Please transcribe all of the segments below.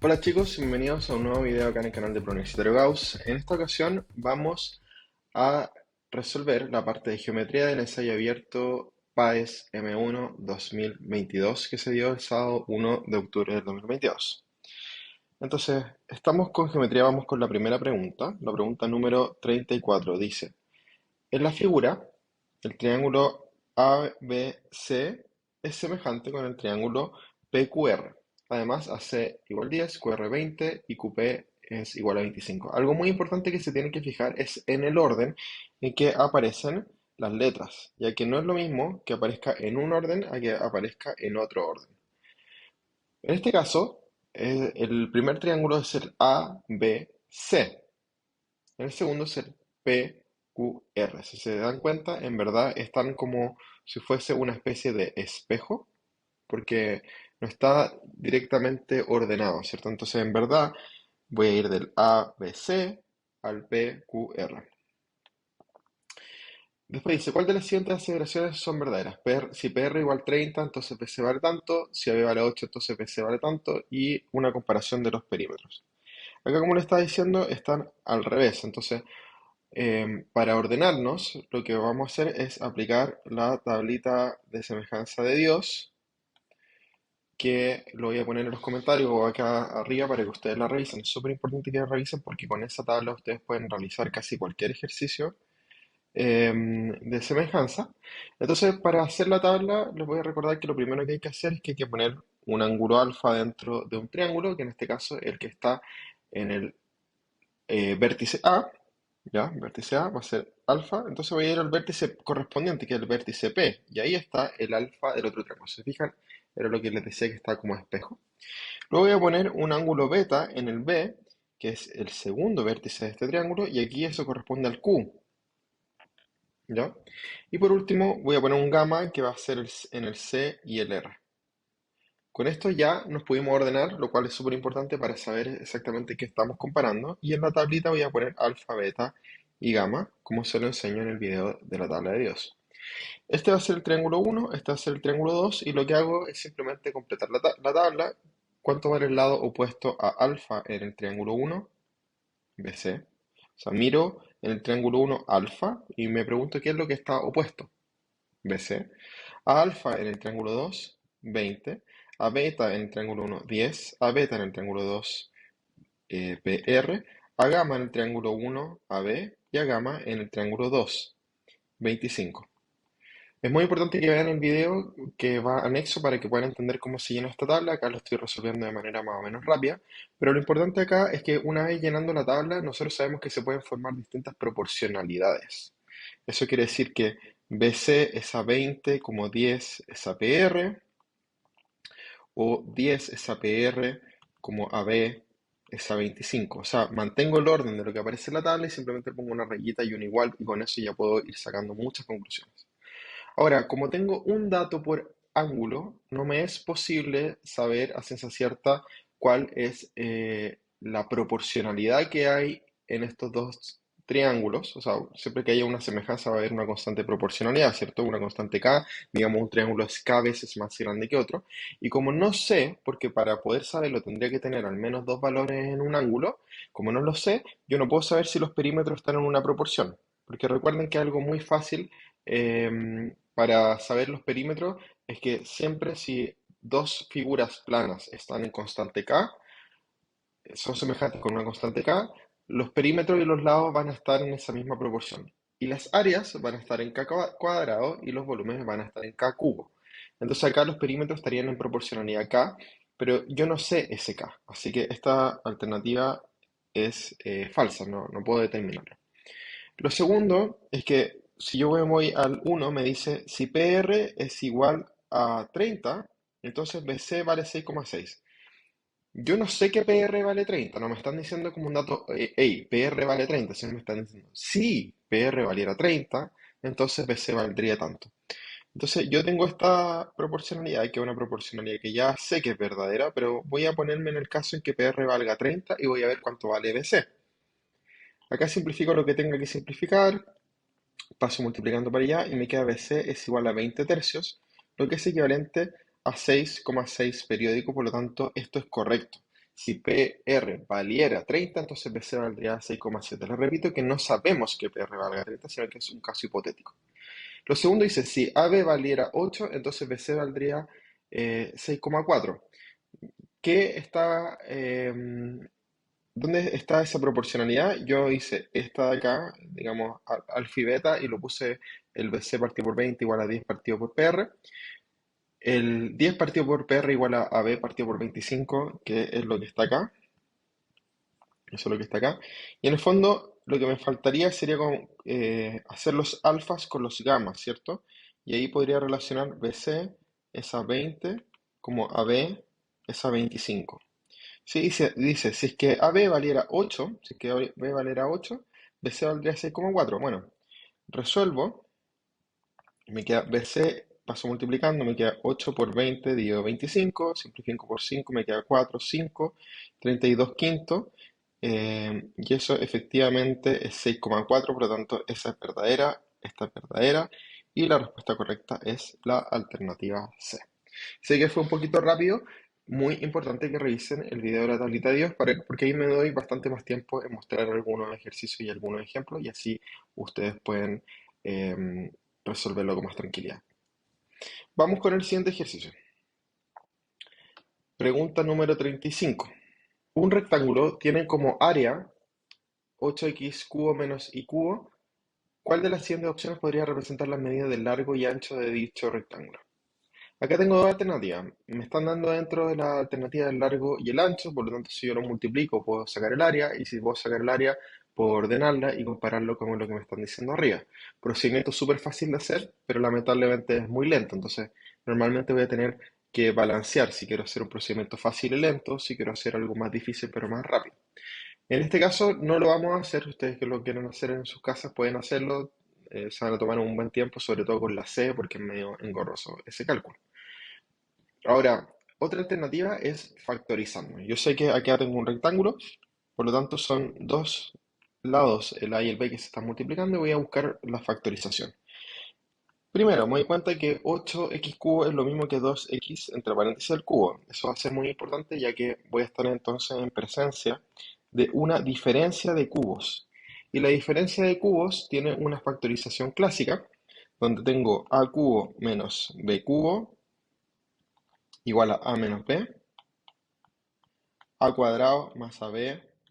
Hola chicos, bienvenidos a un nuevo video acá en el canal de Pro-Universitario Gauss. En esta ocasión vamos a resolver la parte de geometría del ensayo abierto PAES M1 2022 que se dio el sábado 1 de octubre del 2022. Entonces, estamos con geometría, vamos con la primera pregunta. La pregunta número 34 dice: en la figura, el triángulo ABC es semejante con el triángulo PQR. Además, AC igual 10, QR 20 y QP es igual a 25. Algo muy importante que se tiene que fijar es en el orden en que aparecen las letras, ya que no es lo mismo que aparezca en un orden a que aparezca en otro orden. En este caso, el primer triángulo es el ABC. El segundo es el PQR. Si se dan cuenta, en verdad están como si fuese una especie de espejo, porque no está directamente ordenado, ¿cierto? Entonces, en verdad, voy a ir del ABC al PQR. Después dice, ¿cuál de las siguientes aseveraciones son verdaderas? Si PR igual 30, entonces PC vale tanto. Si AB vale 8, entonces PC vale tanto. Y una comparación de los perímetros. Acá, como le estaba diciendo, están al revés. Entonces, para ordenarnos, lo que vamos a hacer es aplicar la tablita de semejanza de Dios, que lo voy a poner en los comentarios o acá arriba para que ustedes la revisen. Es súper importante que la revisen porque con esa tabla ustedes pueden realizar casi cualquier ejercicio de semejanza. Entonces, para hacer la tabla, les voy a recordar que lo primero que hay que hacer es que hay que poner un ángulo alfa dentro de un triángulo, que en este caso es el que está en el vértice A. ¿Ya? Vértice A va a ser alfa, entonces voy a ir al vértice correspondiente, que es el vértice P, y ahí está el alfa del otro triángulo. ¿Se fijan? Era lo que les decía que está como espejo. Luego voy a poner un ángulo beta en el B, que es el segundo vértice de este triángulo, y aquí eso corresponde al Q, ¿ya? Y por último voy a poner un gamma que va a ser en el C y el R. Con esto ya nos pudimos ordenar, lo cual es súper importante para saber exactamente qué estamos comparando. Y en la tablita voy a poner alfa, beta y gamma, como se lo enseño en el video de la tabla de Dios. Este va a ser el triángulo 1, este va a ser el triángulo 2, y lo que hago es simplemente completar la tabla. ¿Cuánto vale el lado opuesto a alfa en el triángulo 1? BC. O sea, miro en el triángulo 1 alfa y me pregunto qué es lo que está opuesto. BC. A alfa en el triángulo 2, 20. A beta en el triángulo 1, 10. A beta en el triángulo 2, PR. A gamma en el triángulo 1, AB. Y a gamma en el triángulo 2, 25. Es muy importante que vean el video que va anexo para que puedan entender cómo se llena esta tabla. Acá lo estoy resolviendo de manera más o menos rápida, pero lo importante acá es que una vez llenando la tabla, nosotros sabemos que se pueden formar distintas proporcionalidades. Eso quiere decir que BC es a 20 como 10 es a PR, o 10 es a PR como AB es a 25. O sea, mantengo el orden de lo que aparece en la tabla y simplemente pongo una rayita y un igual, y con eso ya puedo ir sacando muchas conclusiones. Ahora, como tengo un dato por ángulo, no me es posible saber a ciencia cierta cuál es la proporcionalidad que hay en estos dos triángulos. O sea, siempre que haya una semejanza va a haber una constante proporcionalidad, ¿cierto? Una constante K, digamos un triángulo es K veces más grande que otro. Y como no sé, porque para poder saberlo tendría que tener al menos dos valores en un ángulo, como no lo sé, yo no puedo saber si los perímetros están en una proporción. Porque recuerden que algo muy fácil para saber los perímetros es que siempre si dos figuras planas están en constante K, son semejantes con una constante K, los perímetros y los lados van a estar en esa misma proporción. Y las áreas van a estar en K cuadrado y los volúmenes van a estar en K cubo. Entonces acá los perímetros estarían en proporcionalidad K, pero yo no sé ese K. Así que esta alternativa es falsa, no puedo determinarlo. Lo segundo es que si yo me voy al 1, me dice si PR es igual a 30, entonces BC vale 6,6. Yo no sé que PR vale 30, no me están diciendo como un dato, hey, PR vale 30, sino me están diciendo, si PR valiera 30, entonces BC valdría tanto. Entonces yo tengo esta proporcionalidad, que es una proporcionalidad que ya sé que es verdadera, pero voy a ponerme en el caso en que PR valga 30 y voy a ver cuánto vale BC. Acá simplifico lo que tenga que simplificar, paso multiplicando para allá y me queda BC es igual a 20 tercios, lo que es equivalente a 6,6 periódico, por lo tanto esto es correcto. Si PR valiera 30, entonces BC valdría 6,7. Les repito que no sabemos que PR valga 30, sino que es un caso hipotético. Lo segundo dice, si AB valiera 8, entonces BC valdría 6,4. ¿Qué está, ¿Dónde está esa proporcionalidad? Yo hice esta de acá, digamos, alfa y beta, y lo puse el BC partido por 20 igual a 10 partido por PR. El 10 partido por PR igual a AB partido por 25, que es lo que está acá. Eso es lo que está acá. Y en el fondo, lo que me faltaría sería hacer los alfas con los gamas, ¿cierto? Y ahí podría relacionar BC es a 20 como AB es a 25. Sí, dice, si es que AB valiera 8, si es que AB valiera 8, BC valdría 6,4. Bueno, resuelvo, me queda BC, paso multiplicando, me queda 8 por 20 dividido 25, simplifico por 5, me queda 4, 5, 32 quintos, y eso efectivamente es 6,4, por lo tanto esa es verdadera, esta es verdadera, y la respuesta correcta es la alternativa C. Sé que fue un poquito rápido, muy importante que revisen el video de la tablita de Dios, porque ahí me doy bastante más tiempo en mostrar algunos ejercicios y algunos ejemplos, y así ustedes pueden em, resolverlo con más tranquilidad. Vamos con el siguiente ejercicio. Pregunta número 35. Un rectángulo tiene como área 8x cubo menos y cubo. ¿Cuál de las siguientes opciones podría representar las medidas del largo y ancho de dicho rectángulo? Acá tengo dos alternativas. Me están dando dentro de la alternativa del largo y el ancho, por lo tanto, si yo lo multiplico, puedo sacar el área, y si puedo sacar el área, puedo ordenarla y compararlo con lo que me están diciendo arriba. Procedimiento súper fácil de hacer, pero lamentablemente es muy lento. Entonces, normalmente voy a tener que balancear si quiero hacer un procedimiento fácil y lento, si quiero hacer algo más difícil pero más rápido. En este caso no lo vamos a hacer, ustedes que lo quieren hacer en sus casas pueden hacerlo, se van a tomar un buen tiempo, sobre todo con la C, porque es medio engorroso ese cálculo. Ahora, otra alternativa es factorizando. Yo sé que acá tengo un rectángulo, por lo tanto son dos lados, el A y el B, que se están multiplicando y voy a buscar la factorización. Primero, me doy cuenta que 8x cubo es lo mismo que 2x entre paréntesis al cubo. Eso va a ser muy importante ya que voy a estar entonces en presencia de una diferencia de cubos. Y la diferencia de cubos tiene una factorización clásica, donde tengo a cubo menos b cubo igual a menos b, a cuadrado más ab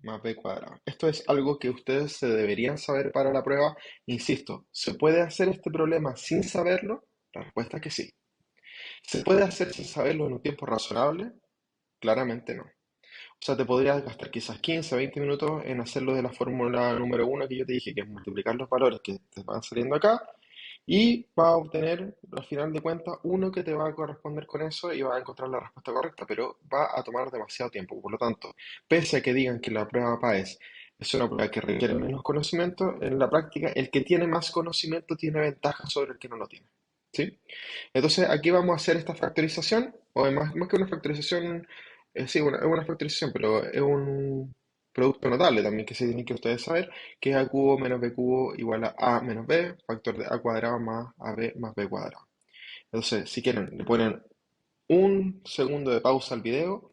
más b cuadrado. Esto es algo que ustedes se deberían saber para la prueba. Insisto, ¿se puede hacer este problema sin saberlo? La respuesta es que sí. ¿Se puede hacer sin saberlo en un tiempo razonable? Claramente no. O sea, te podrías gastar quizás 15, 20 minutos en hacerlo de la fórmula número uno que yo te dije, que es multiplicar los valores que te van saliendo acá, y vas a obtener, al final de cuentas, uno que te va a corresponder con eso y vas a encontrar la respuesta correcta, pero va a tomar demasiado tiempo. Por lo tanto, pese a que digan que la prueba PAES es una prueba que requiere menos conocimiento, en la práctica el que tiene más conocimiento tiene ventaja sobre el que no lo tiene. ¿Sí? Entonces aquí vamos a hacer esta factorización, o más que una factorización, sí, es una factorización, pero es un producto notable también que se tienen que ustedes saber, que es a cubo menos b cubo igual a menos b, factor de a cuadrado más ab más b cuadrado. Entonces, si quieren, le ponen un segundo de pausa al video,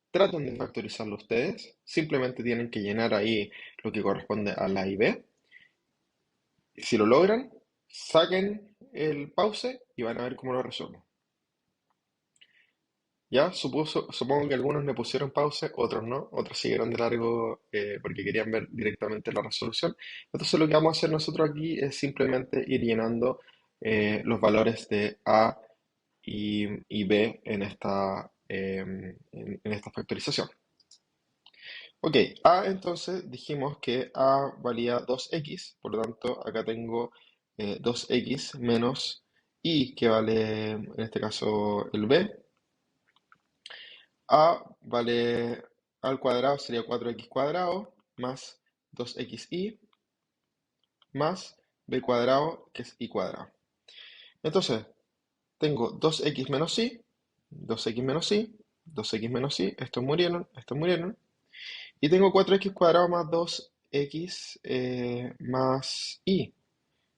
traten de factorizarlo ustedes, simplemente tienen que llenar ahí lo que corresponde a la y b. Si lo logran, saquen el pause y van a ver cómo lo resuelvo. Ya, supongo que algunos le pusieron pause, otros no, otros siguieron de largo porque querían ver directamente la resolución. Entonces lo que vamos a hacer nosotros aquí es simplemente ir llenando los valores de A y B en esta factorización. Ok, A entonces dijimos que A valía 2x, por lo tanto acá tengo 2x menos y que vale en este caso el B. A vale al cuadrado sería 4x cuadrado más 2xy más b cuadrado que es y cuadrado. Entonces, tengo 2x menos y, 2x menos y, 2x menos y, estos murieron, y tengo 4x cuadrado más 2x más y,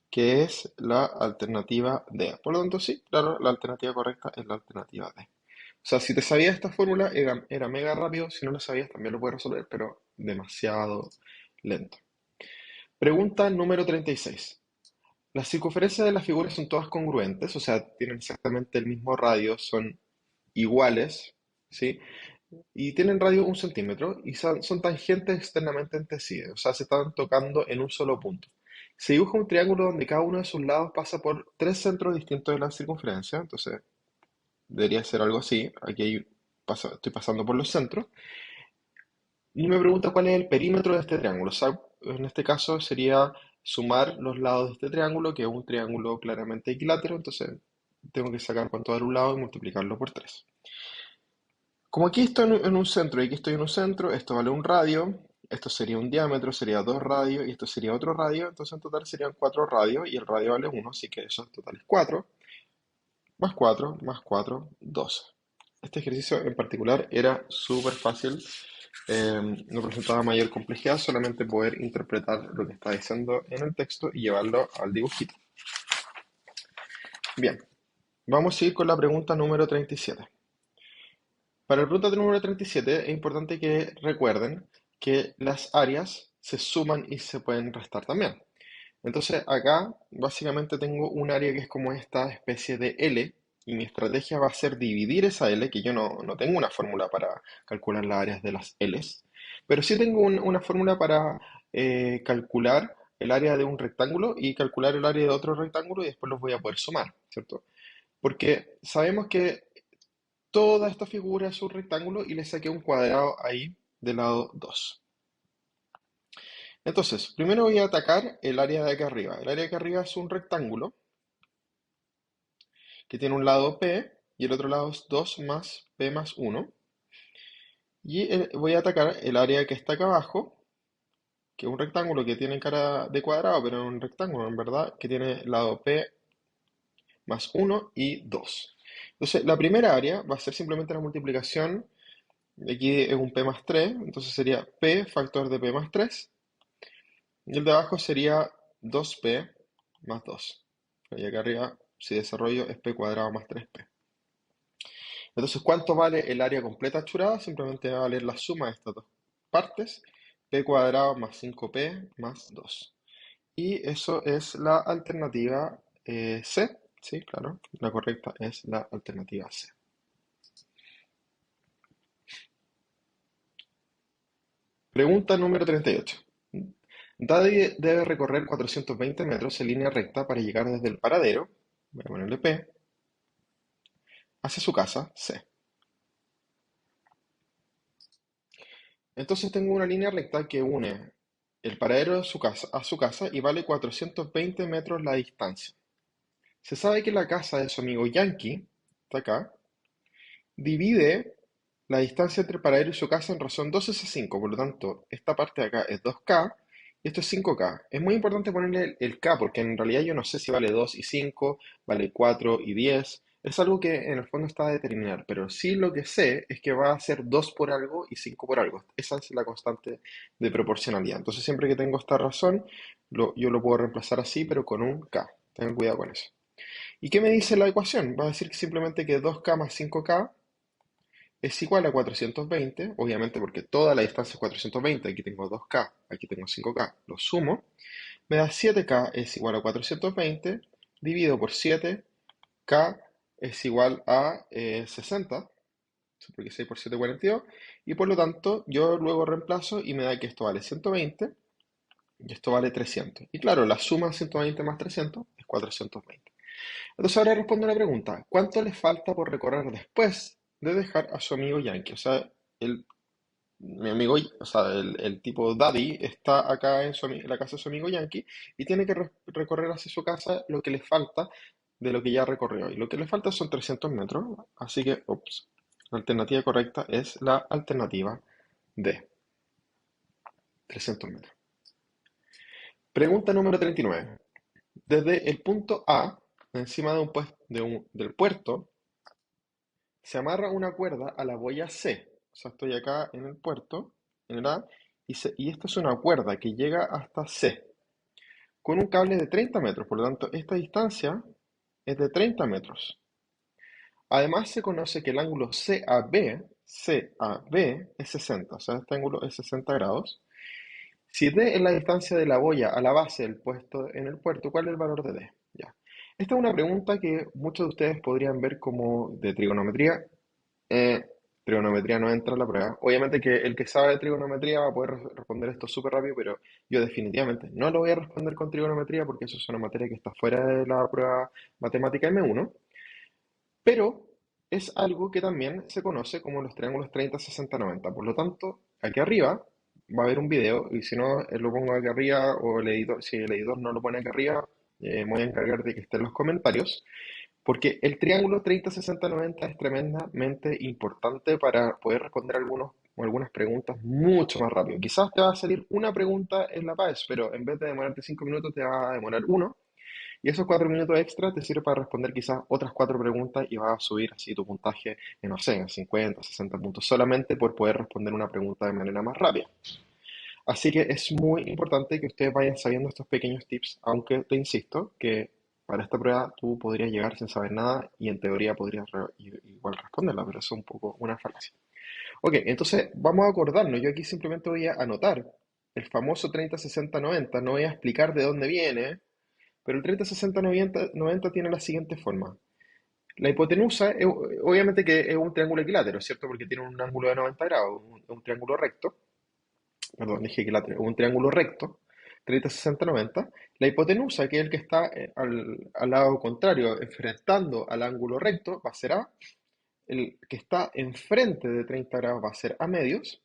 que es la alternativa D. Por lo tanto, sí, claro, la alternativa correcta es la alternativa D. sea, si te sabías esta fórmula era mega rápido, si no la sabías también lo puedes resolver, pero demasiado lento. Pregunta número 36. Las circunferencias de las figuras son todas congruentes, o sea, tienen exactamente el mismo radio, son iguales, ¿sí? Y tienen radio 1 centímetro y son tangentes externamente entre sí, o sea, se están tocando en un solo punto. Se dibuja un triángulo donde cada uno de sus lados pasa por tres centros distintos de la circunferencia, entonces debería ser algo así. Aquí estoy pasando por los centros. Y me pregunta cuál es el perímetro de este triángulo. O sea, en este caso sería sumar los lados de este triángulo, que es un triángulo claramente equilátero, entonces tengo que sacar cuánto da un lado y multiplicarlo por 3. Como aquí estoy en un centro y aquí estoy en un centro, esto vale un radio, esto sería un diámetro, sería 2 radios y esto sería otro radio, entonces en total serían 4 radios y el radio vale 1, así que eso en total es 4, más 4, más 4, 12. Este ejercicio en particular era súper fácil, no presentaba mayor complejidad, solamente poder interpretar lo que está diciendo en el texto y llevarlo al dibujito. Bien, vamos a ir con la pregunta número 37. Para la pregunta número 37 es importante que recuerden que las áreas se suman y se pueden restar también. Entonces acá básicamente tengo un área que es como esta especie de L y mi estrategia va a ser dividir esa L, que yo no tengo una fórmula para calcular las áreas de las Ls, pero sí tengo una fórmula para calcular el área de un rectángulo y calcular el área de otro rectángulo y después los voy a poder sumar, ¿cierto? Porque sabemos que toda esta figura es un rectángulo y le saqué un cuadrado ahí del lado 2. Entonces, primero voy a atacar el área de acá arriba. El área de acá arriba es un rectángulo que tiene un lado P y el otro lado es 2 más P más 1. Y voy a atacar el área que está acá abajo, que es un rectángulo que tiene cara de cuadrado, pero es un rectángulo en verdad, que tiene lado P más 1 y 2. Entonces, la primera área va a ser simplemente la multiplicación. Aquí es un P más 3, entonces sería P factor de P más 3. Y el de abajo sería 2P más 2. Y acá arriba, si desarrollo, es P cuadrado más 3P. Entonces, ¿cuánto vale el área completa achurada? Simplemente va a valer la suma de estas dos partes, P cuadrado más 5P más 2. Y eso es la alternativa C. Sí, claro, la correcta es la alternativa C. Pregunta número 38. Daddy debe recorrer 420 metros en línea recta para llegar desde el paradero, voy a ponerle P, hacia su casa, C. Entonces tengo una línea recta que une el paradero de su casa a su casa y vale 420 metros la distancia. Se sabe que la casa de su amigo Yankee, está acá, divide la distancia entre el paradero y su casa en razón 2s5, por lo tanto, esta parte de acá es 2K y esto es 5K. Es muy importante ponerle el K porque en realidad yo no sé si vale 2 y 5, vale 4 y 10. Es algo que en el fondo está a determinar, pero sí lo que sé es que va a ser 2 por algo y 5 por algo. Esa es la constante de proporcionalidad. Entonces siempre que tengo esta razón, yo lo puedo reemplazar así, pero con un K. Tengan cuidado con eso. ¿Y qué me dice la ecuación? Va a decir que simplemente que 2K más 5K es igual a 420, obviamente porque toda la distancia es 420, aquí tengo 2K, aquí tengo 5K, lo sumo, me da 7K es igual a 420, dividido por 7, K es igual a 60, porque 6 por 7 es 42, y por lo tanto yo luego reemplazo y me da que esto vale 120 y esto vale 300. Y claro, la suma de 120 más 300 es 420. Entonces ahora respondo a la pregunta, ¿cuánto le falta por recorrer después de dejar a su amigo Yankee? O sea, mi amigo, o sea, el tipo Daddy está acá en la casa de su amigo Yankee y tiene que recorrer hacia su casa lo que le falta de lo que ya recorrió. Y lo que le falta son 300 metros, así que, ups, la alternativa correcta es la alternativa D, 300 metros. Pregunta número 39. Desde el punto A, encima del puerto, se amarra una cuerda a la boya C. O sea, estoy acá en el puerto, en el A, y esta es una cuerda que llega hasta C, con un cable de 30 metros. Por lo tanto, esta distancia es de 30 metros. Además, se conoce que el ángulo CAB es 60, o sea, este ángulo es 60 grados. Si D es la distancia de la boya a la base del puesto en el puerto, ¿cuál es el valor de D? Ya. Esta es una pregunta que muchos de ustedes podrían ver como de trigonometría. Eh, Trigonometría no entra en la prueba. Obviamente que el que sabe de trigonometría va a poder responder esto súper rápido, pero yo definitivamente no lo voy a responder con trigonometría porque eso es una materia que está fuera de la prueba matemática M1. Pero es algo que también se conoce como los triángulos 30, 60, 90. Por lo tanto, aquí arriba va a haber un video y si no, lo pongo aquí arriba o el editor, si el editor no lo pone aquí arriba, me voy a encargar de que esté en los comentarios. Porque el triángulo 30, 60, 90 es tremendamente importante para poder responder algunas preguntas mucho más rápido. Quizás te va a salir una pregunta en la PAES, pero en vez de demorarte 5 minutos te va a demorar uno. Y esos 4 minutos extra te sirven para responder quizás otras 4 preguntas y vas a subir así tu puntaje, no sé, en 50, 60 puntos, solamente por poder responder una pregunta de manera más rápida. Así que es muy importante que ustedes vayan sabiendo estos pequeños tips, aunque te insisto que para esta prueba tú podrías llegar sin saber nada y en teoría podrías igual responderla, pero eso es un poco una falacia. Ok, entonces vamos a acordarnos. Yo aquí simplemente voy a anotar el famoso 30, 60, 90. No voy a explicar de dónde viene, pero el 30, 60, 90 tiene la siguiente forma. La hipotenusa, obviamente que es un triángulo equilátero, ¿cierto? Porque tiene un ángulo de 90 grados, un triángulo recto. Perdón, dije equilátero, un triángulo recto, 30, 60, 90. La hipotenusa, que es el que está al lado contrario, enfrentando al ángulo recto, va a ser A. El que está enfrente de 30 grados va a ser A medios.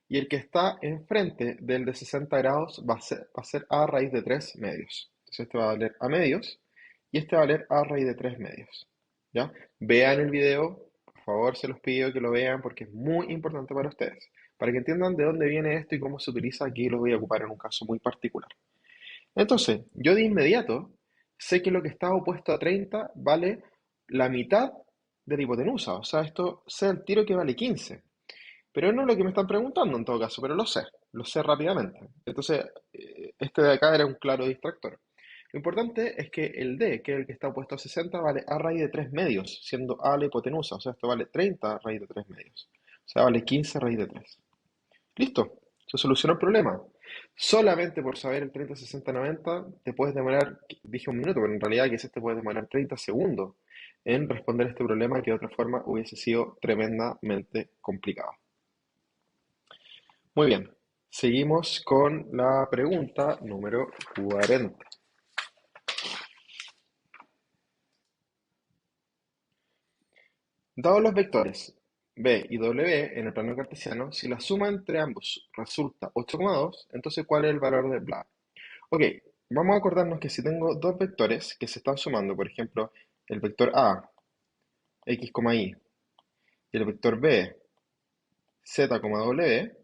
Y el que está enfrente del de 60 grados va a ser A raíz de 3 medios. Entonces este va a valer A medios y este va a valer A raíz de 3 medios. ¿Ya? Vean el video, por favor, se los pido que lo vean porque es muy importante para ustedes. Para que entiendan de dónde viene esto y cómo se utiliza, aquí lo voy a ocupar en un caso muy particular. Entonces, yo de inmediato sé que lo que está opuesto a 30 vale la mitad de la hipotenusa. O sea, esto sé el tiro que vale 15. Pero no es lo que me están preguntando en todo caso, pero lo sé rápidamente. Entonces, este de acá era un claro distractor. Lo importante es que el D, que es el que está opuesto a 60, vale A raíz de 3 medios, siendo A la hipotenusa. O sea, esto vale 30 raíz de 3 medios. O sea, vale 15 raíz de 3. Listo, se solucionó el problema. Solamente por saber el 30, 60, 90, te puedes demorar, dije un minuto, pero en realidad quizás te puedes demorar 30 segundos en responder este problema que de otra forma hubiese sido tremendamente complicado. Muy bien, seguimos con la pregunta número 40. Dados los vectores b y w en el plano cartesiano, si la suma entre ambos resulta 8,2, entonces ¿cuál es el valor de bla? Ok, vamos a acordarnos que si tengo dos vectores que se están sumando, por ejemplo, el vector a, x, y, y el vector b, z, w,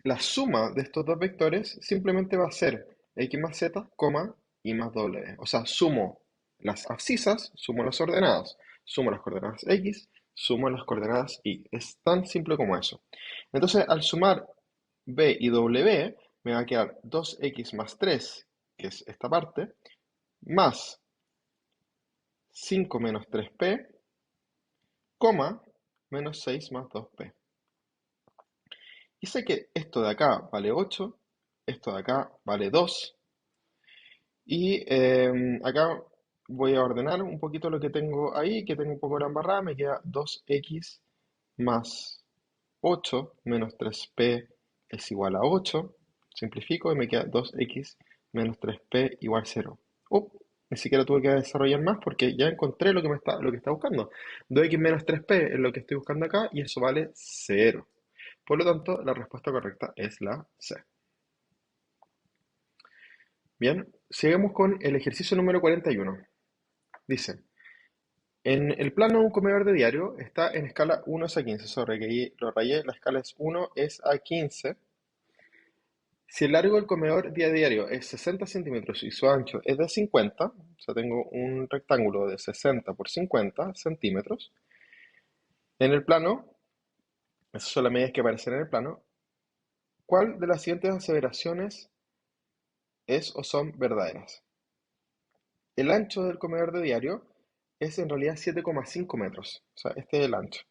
la suma de estos dos vectores simplemente va a ser x más z, y más w. O sea, sumo las abscisas, sumo las ordenadas, sumo las coordenadas x, sumo las coordenadas y. Es tan simple como eso. Entonces, al sumar b y w, me va a quedar 2x más 3, que es esta parte, más 5 menos 3p, menos 6 más 2p. Y sé que esto de acá vale 8, esto de acá vale 2. Y acá voy a ordenar un poquito lo que tengo ahí, que tengo un poco la embarrada. Me queda 2x más 8 menos 3p es igual a 8. Simplifico y me queda 2x menos 3p igual 0. Ni siquiera tuve que desarrollar más porque ya encontré lo que está buscando. 2x menos 3p es lo que estoy buscando acá y eso vale 0. Por lo tanto, la respuesta correcta es la C. Bien, sigamos con el ejercicio número 41. Dice, en el plano de un comedor de diario está en escala 1 es a 15. Sorry, que ahí lo rayé, la escala es 1 es a 15. Si el largo del comedor día a diario es 60 centímetros y su ancho es de 50, o sea, tengo un rectángulo de 60 por 50 centímetros, en el plano, esas son las medidas que aparecen en el plano, ¿cuál de las siguientes aseveraciones es o son verdaderas? El ancho del comedor de diario es en realidad 7,5 metros. O sea, este es el ancho.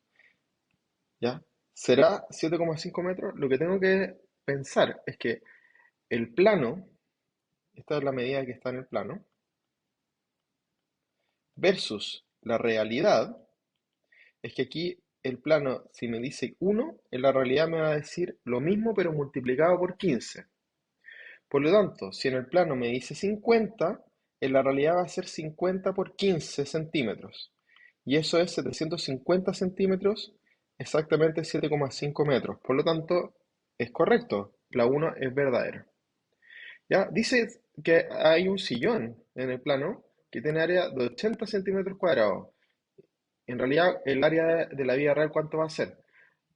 ¿Ya? ¿Será 7,5 metros? Lo que tengo que pensar es que el plano, esta es la medida que está en el plano, versus la realidad, es que aquí el plano, si me dice 1, en la realidad me va a decir lo mismo pero multiplicado por 15. Por lo tanto, si en el plano me dice 50, en la realidad va a ser 50 por 15 centímetros. Y eso es 750 centímetros, exactamente 7,5 metros. Por lo tanto, es correcto. La 1 es verdadera. ¿Ya? Dice que hay un sillón en el plano que tiene área de 80 centímetros cuadrados. En realidad, el área de la vida real, ¿cuánto va a ser?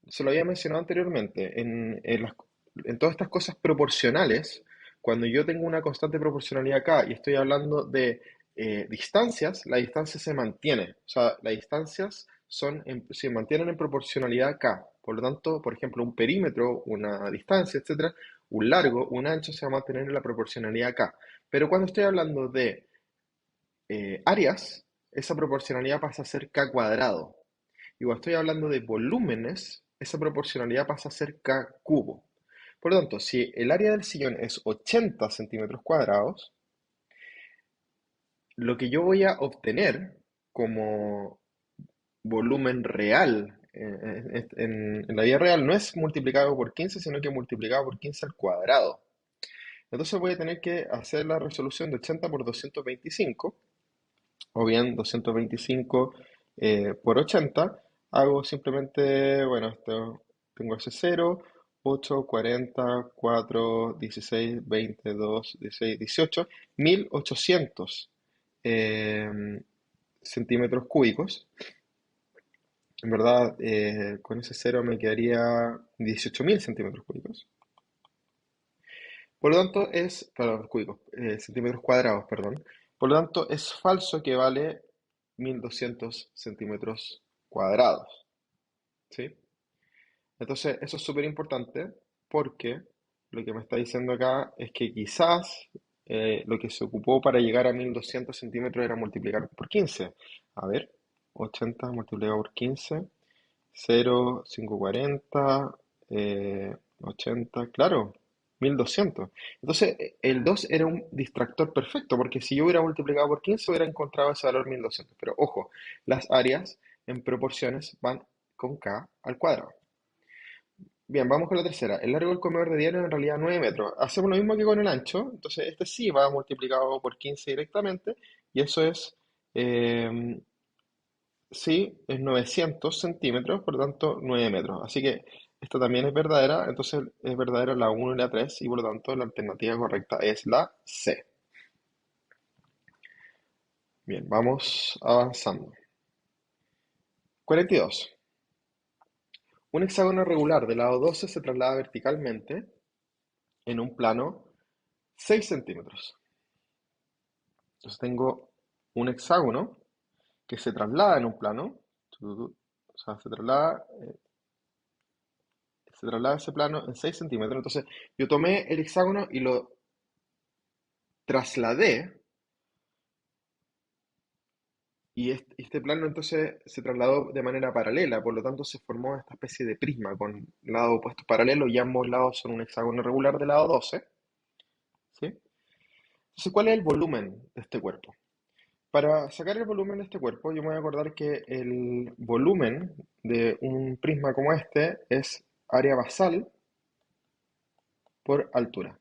Se lo había mencionado anteriormente, en todas estas cosas proporcionales, cuando yo tengo una constante proporcionalidad acá y estoy hablando de distancias, la distancia se mantiene. O sea, las distancias se mantienen en proporcionalidad acá. Por lo tanto, por ejemplo, un perímetro, una distancia, etcétera, un largo, un ancho se va a mantener en la proporcionalidad acá. Pero cuando estoy hablando de áreas, esa proporcionalidad pasa a ser k cuadrado. Y cuando estoy hablando de volúmenes, esa proporcionalidad pasa a ser k cubo. Por lo tanto, si el área del sillón es 80 centímetros cuadrados, lo que yo voy a obtener como volumen real en la vida real no es multiplicado por 15, sino que multiplicado por 15 al cuadrado. Entonces voy a tener que hacer la resolución de 80 por 225, o bien 225 por 80, hago simplemente, bueno, tengo ese 0, 8, 40, 4, 16, 20, 2, 16, 18, 1800 eh, centímetros cúbicos. En verdad, con ese 0 me quedaría 18.000 centímetros cúbicos. Por lo tanto, perdón, cúbicos, centímetros cuadrados, perdón. Por lo tanto, es falso que vale 1200 centímetros cuadrados, ¿sí? Entonces, eso es súper importante porque lo que me está diciendo acá es que quizás lo que se ocupó para llegar a 1200 centímetros era multiplicar por 15. A ver, 80 multiplicado por 15, 0, 540, 80, claro, 1200. Entonces, el 2 era un distractor perfecto, porque si yo hubiera multiplicado por 15, hubiera encontrado ese valor 1200. Pero ojo, las áreas en proporciones van con k al cuadrado. Bien, vamos con la tercera. El largo del comedor de diario es en realidad 9 metros. Hacemos lo mismo que con el ancho. Entonces, este sí va multiplicado por 15 directamente. Y eso es, eh, sí, es 900 centímetros, por lo tanto 9 metros. Así que esta también es verdadera, entonces es verdadera la 1 y la 3 y por lo tanto la alternativa correcta es la C. Bien, vamos avanzando. 42. Un hexágono regular del lado 12 se traslada verticalmente en un plano 6 centímetros. Entonces tengo un hexágono que se traslada en un plano, o sea, se traslada ese plano en 6 centímetros. Entonces yo tomé el hexágono y lo trasladé y este plano entonces se trasladó de manera paralela, por lo tanto se formó esta especie de prisma con lados opuestos paralelos y ambos lados son un hexágono regular del lado 12, ¿sí? Entonces, ¿cuál es el volumen de este cuerpo? Para sacar el volumen de este cuerpo, yo me voy a acordar que el volumen de un prisma como este es área basal por altura.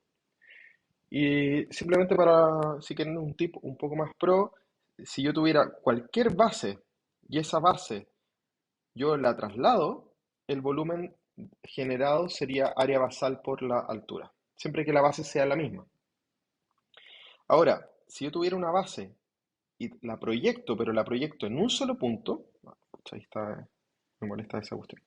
Y simplemente para, si quieren un tip un poco más pro, si yo tuviera cualquier base y esa base yo la traslado, el volumen generado sería área basal por la altura, siempre que la base sea la misma. Ahora, si yo tuviera una base y la proyecto, pero la proyecto en un solo punto, pucha, ahí está, me molesta esa cuestión.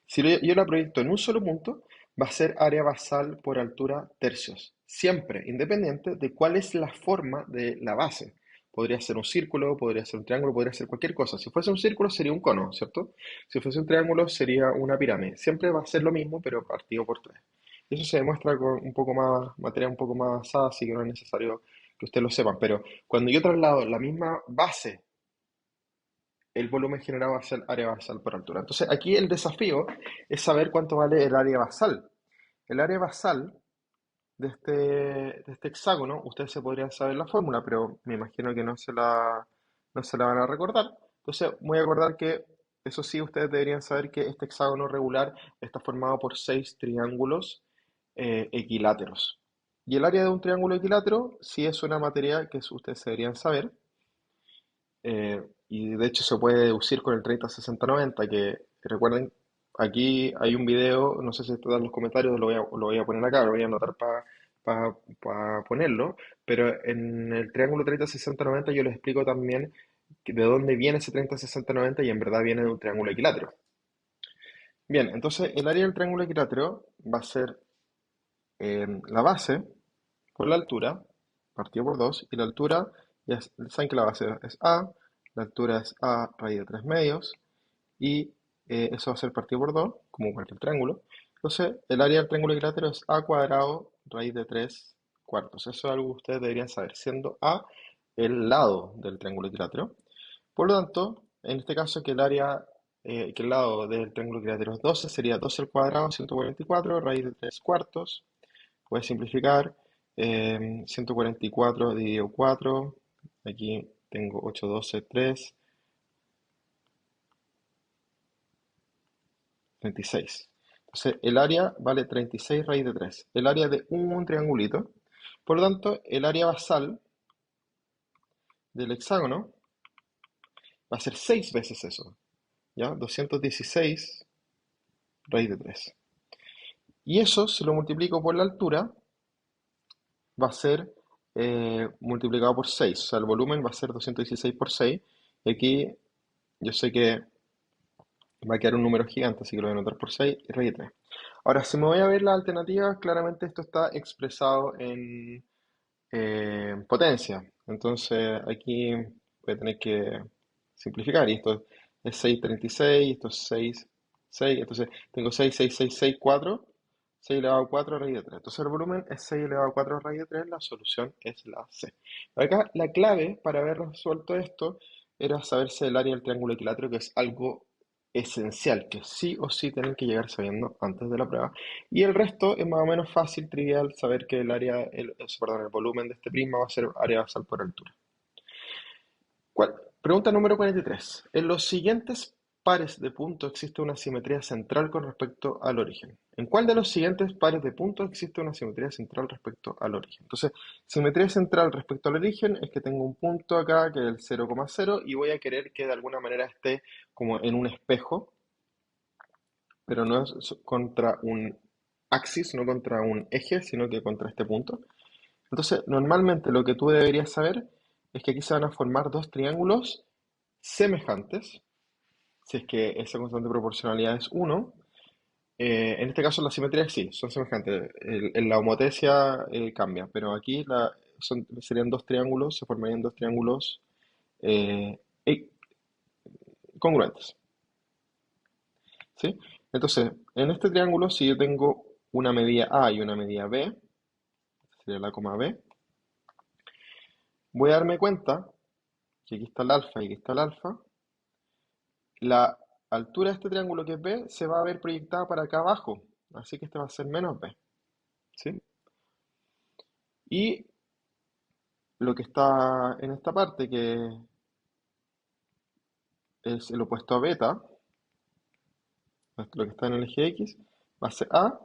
Si yo la proyecto en un solo punto, va a ser área basal por altura tercios, siempre, independiente de cuál es la forma de la base. Podría ser un círculo, podría ser un triángulo, podría ser cualquier cosa. Si fuese un círculo sería un cono, ¿cierto? Si fuese un triángulo sería una pirámide. Siempre va a ser lo mismo, pero partido por tres. Eso se demuestra con un poco más, materia un poco más avanzada, así que no es necesario que ustedes lo sepan. Pero cuando yo traslado la misma base el volumen generado va a ser área basal por altura. Entonces, aquí el desafío es saber cuánto vale el área basal. El área basal de este hexágono, ustedes se podrían saber la fórmula, pero me imagino que no se la van a recordar. Entonces, voy a acordar que, eso sí, ustedes deberían saber que este hexágono regular está formado por 6 triángulos equiláteros. Y el área de un triángulo equilátero sí es una materia que ustedes deberían saber, y de hecho se puede deducir con el 30-60-90, que recuerden, aquí hay un video, no sé si está en los comentarios, lo voy a poner acá, lo voy a anotar para ponerlo, pero en el triángulo 30-60-90 yo les explico también de dónde viene ese 30-60-90 y en verdad viene de un triángulo equilátero. Bien, entonces el área del triángulo equilátero va a ser la base por la altura, partido por 2 y la altura, ya saben que la base es A, la altura es A raíz de 3 medios, y eso va a ser partido por 2 como cualquier triángulo. Entonces, el área del triángulo equilátero es A cuadrado raíz de 3 cuartos. Eso es algo que ustedes deberían saber, siendo A el lado del triángulo equilátero. Por lo tanto, en este caso que el lado del triángulo equilátero es 12, sería 12 al cuadrado, 144, raíz de 3 cuartos. Puedes simplificar, 144 dividido 4, aquí tengo 8, 12, 3, 36. Entonces, el área vale 36 raíz de 3, el área de un triangulito. Por lo tanto, el área basal del hexágono va a ser 6 veces eso, ¿ya? 216 raíz de 3. Y eso, si lo multiplico por la altura, va a ser multiplicado por 6. O sea, el volumen va a ser 216 por 6. Y aquí yo sé que va a quedar un número gigante, así que lo voy a anotar por 6 y raíz de 3. Ahora, si me voy a ver las alternativas, claramente esto está expresado en potencia. Entonces, aquí voy a tener que simplificar. Y esto es 636, esto es 6, 6. Entonces, tengo 6, 6, 6, 6, 4. 6 elevado a 4 raíz de 3. Entonces, el volumen es 6 elevado a 4 raíz de 3. La solución es la C. Acá, la clave para haber resuelto esto era saberse el área del triángulo equilátero, que es algo esencial, que sí o sí tienen que llegar sabiendo antes de la prueba. Y el resto es más o menos fácil, trivial, saber que el volumen de este prisma va a ser área basal por altura. Pregunta número 43. En los siguientes pares de puntos existe una simetría central con respecto al origen. ¿En cuál de los siguientes pares de puntos existe una simetría central respecto al origen? Entonces, simetría central respecto al origen es que tengo un punto acá que es el 0,0 y voy a querer que de alguna manera esté como en un espejo, pero no es contra un axis, no contra un eje, sino que contra este punto. Entonces, normalmente lo que tú deberías saber es que aquí se van a formar dos triángulos semejantes, si es que esa constante de proporcionalidad es 1. En este caso las simetrías sí, son semejantes. En la homotecia cambia, pero aquí serían dos triángulos, se formarían dos triángulos eh, e- congruentes. ¿Sí? Entonces, en este triángulo, si yo tengo una medida A y una medida B, sería la coma B, voy a darme cuenta que aquí está el alfa y aquí está el alfa. La altura de este triángulo que es B se va a ver proyectada para acá abajo, así que este va a ser menos B, ¿sí? Y lo que está en esta parte, que es el opuesto a beta, lo que está en el eje X, va a ser A,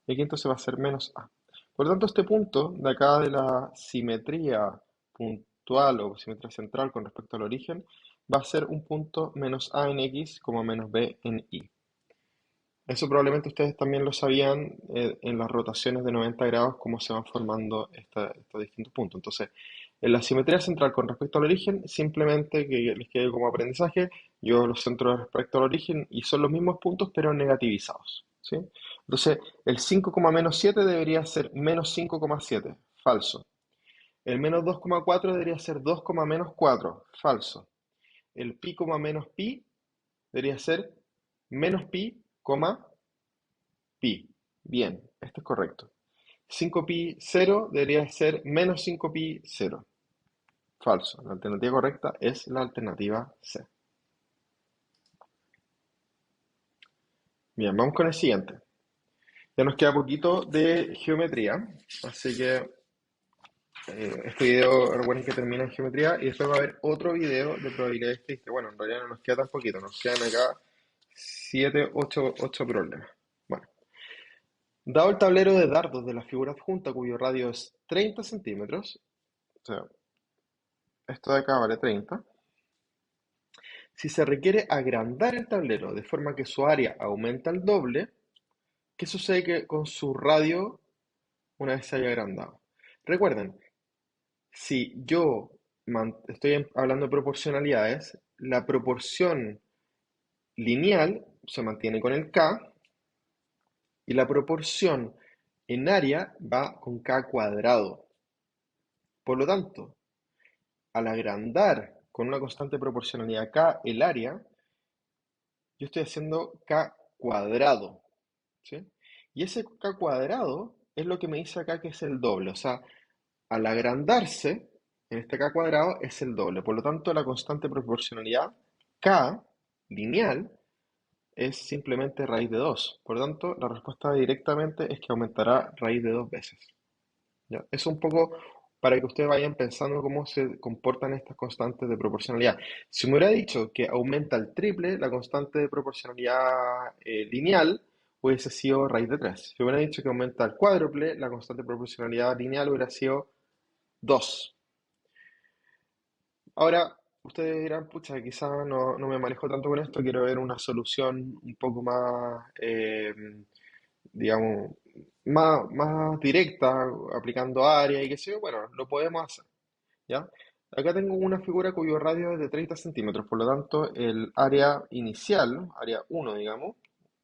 y aquí entonces va a ser menos A. Por lo tanto, este punto de acá de la simetría puntual o simetría central con respecto al origen, va a ser un punto menos A en X como menos B en Y. Eso probablemente ustedes también lo sabían en las rotaciones de 90 grados, cómo se van formando estos distintos puntos. Entonces, en la simetría central con respecto al origen, simplemente que les quede como aprendizaje, yo los centro respecto al origen y son los mismos puntos, pero negativizados, ¿sí? Entonces, el 5,-7 debería ser menos 5,7, falso. El menos 2,4 debería ser 2,-4, falso. El pi, menos pi debería ser menos pi, pi. Bien, esto es correcto. 5pi 0 debería ser menos 5pi 0. Falso. La alternativa correcta es la alternativa C. Bien, vamos con el siguiente. Ya nos queda poquito de geometría, así que este video recuerden que termina en geometría y después va a haber otro video de probabilidad estadística. Bueno, en realidad no nos queda tan poquito, nos quedan acá 7, 8 problemas. Bueno, dado el tablero de dardos de la figura adjunta cuyo radio es 30 centímetros, o sea, esto de acá vale 30. Si se requiere agrandar el tablero de forma que su área aumenta al doble, ¿qué sucede con su radio una vez se haya agrandado? Recuerden, si yo estoy hablando de proporcionalidades, la proporción lineal se mantiene con el K y la proporción en área va con K cuadrado. Por lo tanto, al agrandar con una constante proporcionalidad K el área, yo estoy haciendo K cuadrado, ¿sí? Y ese K cuadrado es lo que me dice acá que es el doble. O sea, al agrandarse, en este K cuadrado es el doble. Por lo tanto, la constante proporcionalidad K lineal es simplemente raíz de 2. Por lo tanto, la respuesta directamente es que aumentará raíz de 2 veces. ¿Ya? Es un poco para que ustedes vayan pensando cómo se comportan estas constantes de proporcionalidad. Si me hubiera dicho que aumenta el triple, la constante de proporcionalidad lineal hubiese sido raíz de 3. Si me hubiera dicho que aumenta el cuádruple, la constante de proporcionalidad lineal hubiera sido 2. Ahora, ustedes dirán, pucha, quizás no me manejo tanto con esto, quiero ver una solución un poco más, digamos, más directa, aplicando área y qué sé yo. Bueno, lo podemos hacer, ¿ya? Acá tengo una figura cuyo radio es de 30 centímetros, por lo tanto, el área inicial, área 1, digamos,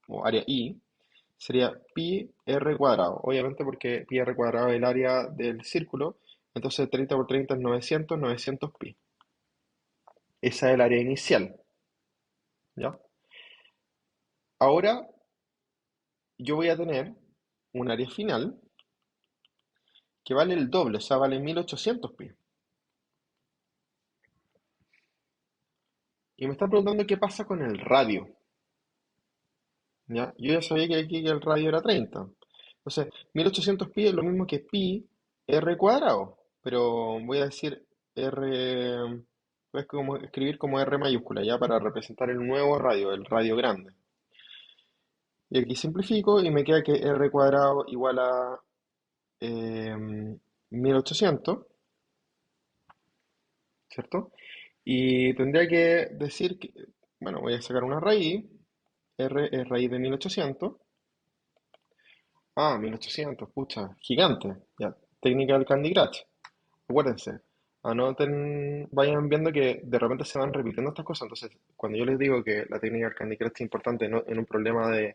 o área I, sería pi r cuadrado. Obviamente porque pi r cuadrado es el área del círculo, entonces 30 por 30 es 900, 900 pi. Esa es el área inicial, ¿ya? Ahora yo voy a tener un área final que vale el doble, o sea, vale 1800 pi. Y me está preguntando qué pasa con el radio, ¿ya? Yo ya sabía que aquí que el radio era 30. Entonces, 1800 pi es lo mismo que pi r cuadrado, pero voy a decir r, es como escribir como r mayúscula, ya para representar el nuevo radio, el radio grande. Y aquí simplifico y me queda que r cuadrado igual a 1800, ¿cierto? Y tendría que decir que, bueno, voy a sacar una raíz, r es raíz de 1800. Ah, 1800, pucha, gigante. Ya, técnica del Candy Crush. Acuérdense, anoten, vayan viendo que de repente se van repitiendo estas cosas. Entonces, cuando yo les digo que la técnica del Candy Crush es importante en un problema de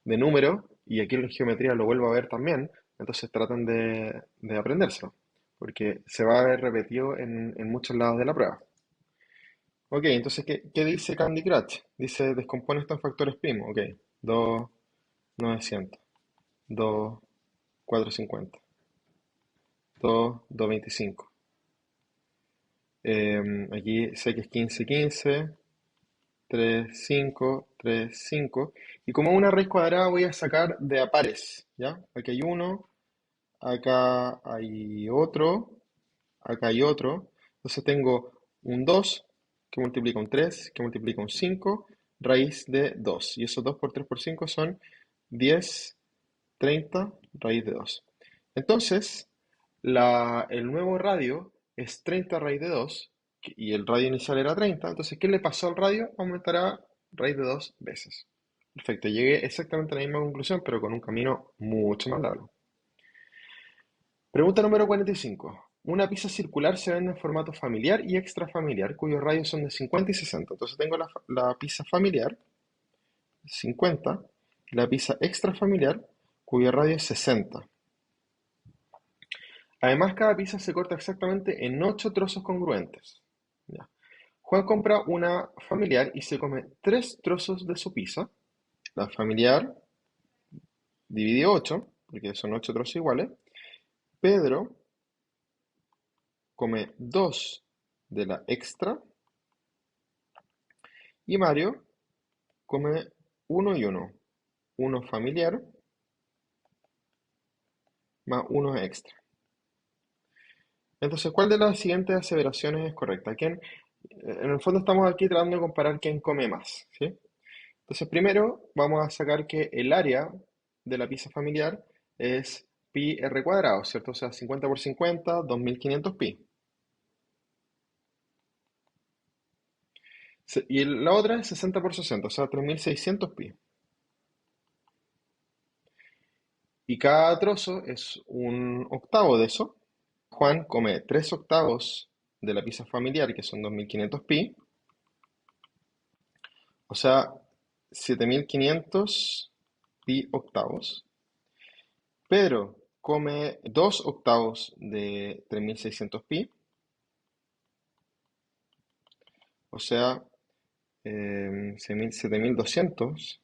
número, y aquí en geometría lo vuelvo a ver también, entonces traten de aprendérselo, porque se va a ver repetido en muchos lados de la prueba. Ok, entonces, ¿qué dice Candy Crush? Dice, descompone esto en factores primos. Ok, 2, 900, 2, 450, 2, 225. Aquí sé que es 15, 15, 3, 5, 3, 5. Y como una raíz cuadrada voy a sacar de a pares, ¿ya? Aquí hay uno, acá hay otro, acá hay otro. Entonces tengo un 2 que multiplica un 3 que multiplica un 5 raíz de 2. Y esos 2 por 3 por 5 son 10, 30 raíz de 2. Entonces, el nuevo radio es 30 raíz de 2 y el radio inicial era 30. Entonces, ¿qué le pasó al radio? Aumentará raíz de 2 veces. Perfecto, llegué exactamente a la misma conclusión, pero con un camino mucho más largo. Pregunta número 45. Una pizza circular se vende en formato familiar y extrafamiliar, cuyos radios son de 50 y 60. Entonces tengo la pizza familiar, 50, y la pizza extrafamiliar, cuyo radio es 60. Además, cada pizza se corta exactamente en 8 trozos congruentes. Ya. Juan compra una familiar y se come 3 trozos de su pizza. La familiar divide 8, porque son 8 trozos iguales. Pedro come 2 de la extra. Y Mario come uno y uno. uno familiar más uno extra. Entonces, ¿cuál de las siguientes aseveraciones es correcta? En el fondo estamos aquí tratando de comparar quién come más, ¿sí? Entonces, primero vamos a sacar que el área de la pieza familiar es pi r cuadrado, ¿cierto? O sea, 50 por 50, 2500 pi. Y la otra es 60 por 60, o sea, 3600 pi. Y cada trozo es un octavo de eso. Juan come 3 octavos de la pieza familiar, que son 2500 pi, o sea, 7500 pi octavos. Pedro come 2 octavos de 3600 pi, o sea, 7200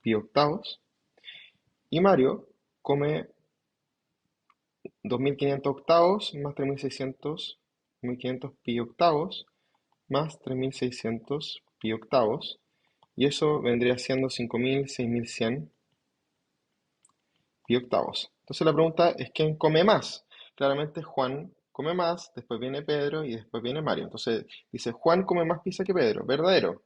pi octavos. Y Mario come 2500 octavos más 3600, 1500 pi octavos más 3600 pi octavos. Y eso vendría siendo 5000, 6100 pi octavos. Entonces la pregunta es ¿quién come más? Claramente Juan come más, después viene Pedro y después viene Mario. Entonces dice Juan come más pizza que Pedro, verdadero.